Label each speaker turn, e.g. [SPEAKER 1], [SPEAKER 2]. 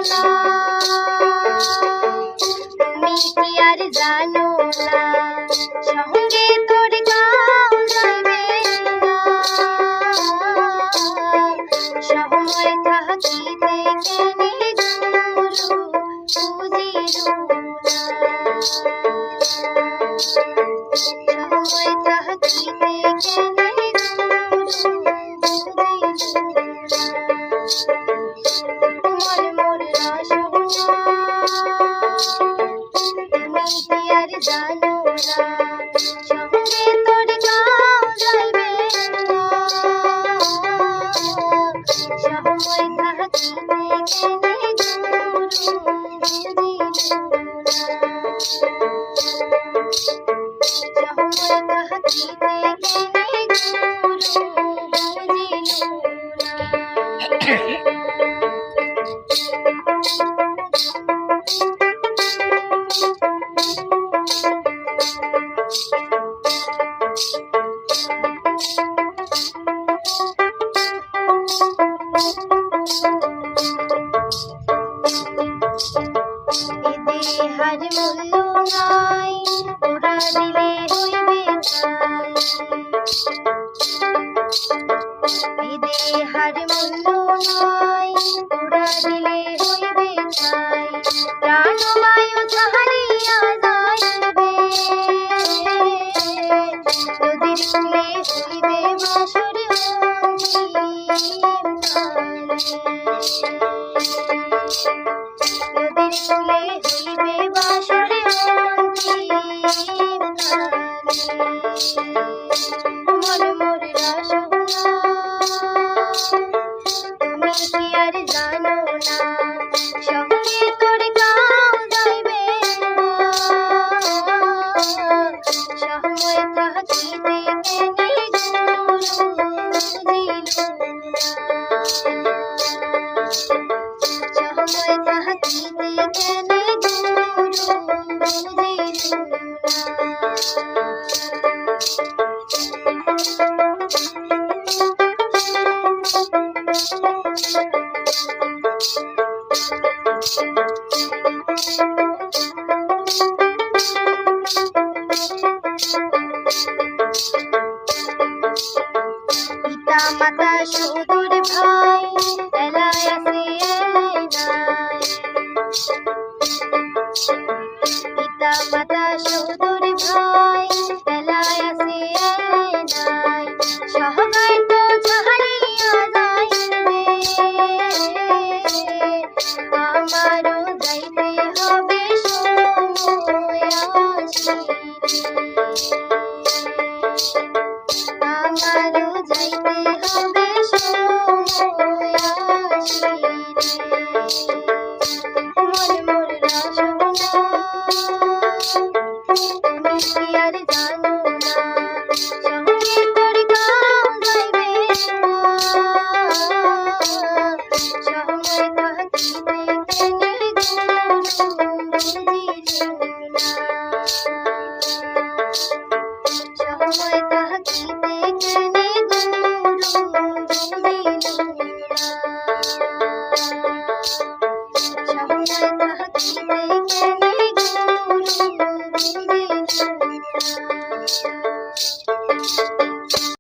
[SPEAKER 1] না, তুমি কি আর জানো না, সঙ্গে তোর গাও যাইবে না, সময় থাকিতে কেনে গুরু বুঝিল না, সময় থাকিতে কেনে তোমার মোর তুমি কি আর জানো না, সঙ্গে তোর গাও যাইবে না, সময় থাকিতে কেনে গুরু বুঝিল না, সময় থাকিতে কেনে গুরু বুঝিল না। দেহার মূল্য নাই, ওরা দিলে হইবে ঠাই, দেহার মূল্য নাই, ওরা দিলে হইবে ঠাই, প্রাণ বায়ু ছাড়িয়া যাইবে, নদীর কূলে হইবে বাসর নদীর কূলে হইবে বাসর মন মোর রসগোল্লা, তুমি কি আর জানো না, সঙ্গে তোর গাও যাইবে না, সময় থাকিতে কেনে গুরু বুঝিল না, সময় থাকিতে কেনে গুরু বুঝিল পিতা মাতা সুদূর ভাই এলায় আছে নাই, পিতা মাতা সুদূর ভাই এলায় আছে নাই, সহগায়